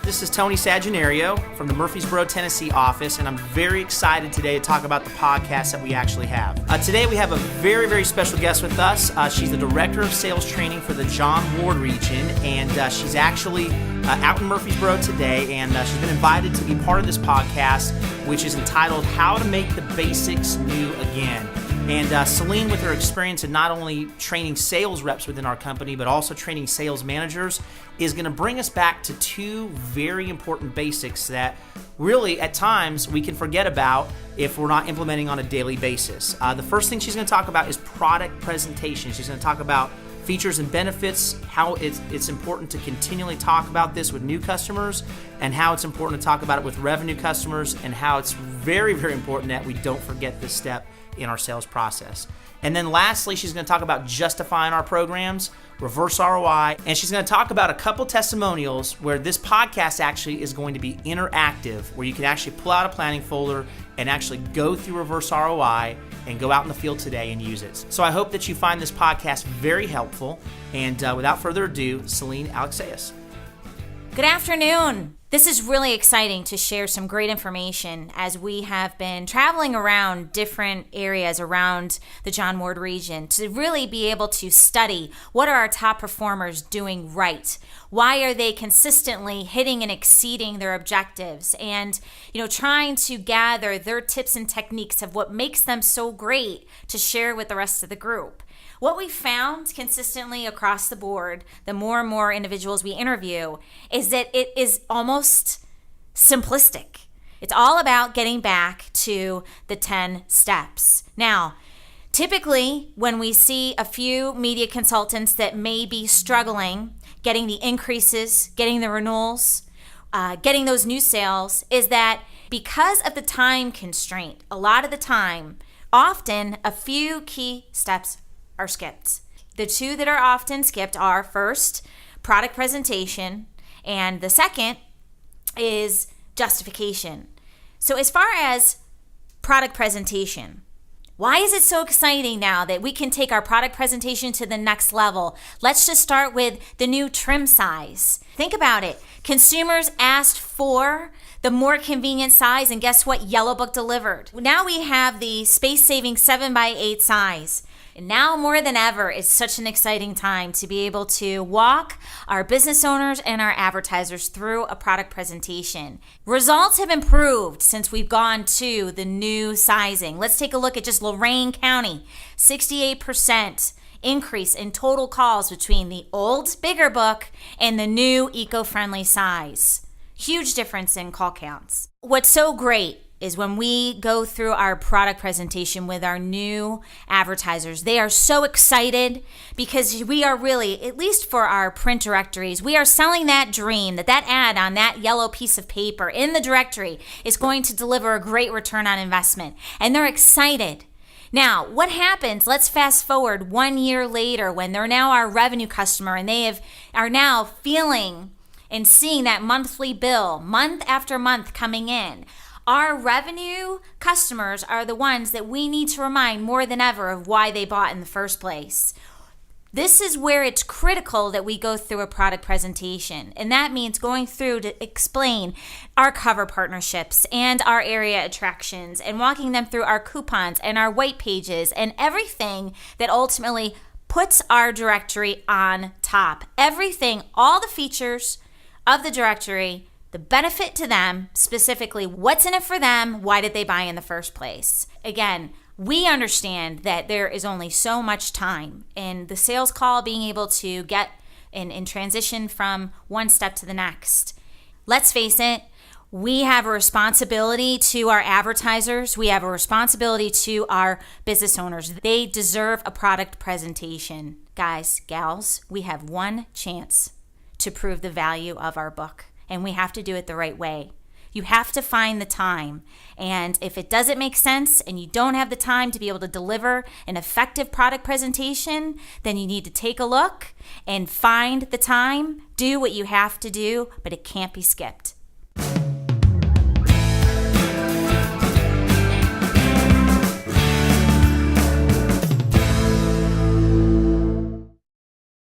This is Tony Sagenario from the Murfreesboro, Tennessee office, and I'm very excited today to talk about the podcast that we actually have. Today we have a very, very special guest with us. She's the Director of Sales Training for the John Ward region, and she's actually out in Murfreesboro today, and she's been invited to be part of this podcast, which is entitled How to Make the Basics New Again. And Celine, with her experience in not only training sales reps within our company, but also training sales managers, is going to bring us back to two very important basics that really, at times, we can forget about if we're not implementing on a daily basis. The first thing she's going to talk about is product presentation. She's going to talk about features and benefits, how it's important to continually talk about this with new customers, and how it's important to talk about it with revenue customers, and how it's very, very important that we don't forget this step in our sales process. And then lastly, she's going to talk about justifying our programs, reverse ROI, and she's going to talk about a couple testimonials where this podcast actually is going to be interactive, where you can actually pull out a planning folder and actually go through reverse ROI and go out in the field today and use it. So I hope that you find this podcast very helpful. And without further ado, Celine Alexeus. Good afternoon. This is really exciting to share some great information as we have been traveling around different areas around the John Ward region to really be able to study what are our top performers doing right. Why are they consistently hitting and exceeding their objectives, and trying to gather their tips and techniques of what makes them so great to share with the rest of the group. What we found consistently across the board, the more and more individuals we interview, is that it is almost simplistic. It's all about getting back to the 10 steps. Now, typically, when we see a few media consultants that may be struggling getting the increases, getting the renewals, getting those new sales, is that because of the time constraint, a lot of the time, often a few key steps are skipped. The two that are often skipped are, first, product presentation, and the second is justification. So as far as product presentation, why is it so exciting now that we can take our product presentation to the next level? Let's just start with the new trim size. Think about it. Consumers asked for the more convenient size, and guess what? Yellow Book delivered. Now we have the space-saving 7x8 size. And now more than ever, it's such an exciting time to be able to walk our business owners and our advertisers through a product presentation. Results have improved since we've gone to the new sizing. Let's take a look at just Lorain County. 68% increase in total calls between the old, bigger book and the new eco-friendly size. Huge difference in call counts. What's so great is when we go through our product presentation with our new advertisers, they are so excited because we are really, at least for our print directories, we are selling that dream that ad on that yellow piece of paper in the directory is going to deliver a great return on investment. And they're excited. Now, what happens? Let's fast forward 1 year later when they're now our revenue customer and they are now feeling and seeing that monthly bill month after month coming in. Our revenue customers are the ones that we need to remind more than ever of why they bought in the first place. This is where it's critical that we go through a product presentation. And that means going through to explain our cover partnerships and our area attractions and walking them through our coupons and our white pages and everything that ultimately puts our directory on top. Everything, all the features of the directory, the benefit to them, specifically what's in it for them, why did they buy in the first place? Again, we understand that there is only so much time in the sales call being able to get and transition from one step to the next. Let's face it, we have a responsibility to our advertisers. We have a responsibility to our business owners. They deserve a product presentation. Guys, gals, we have one chance to prove the value of our book. And we have to do it the right way. You have to find the time. And if it doesn't make sense and you don't have the time to be able to deliver an effective product presentation, then you need to take a look and find the time, do what you have to do, but it can't be skipped.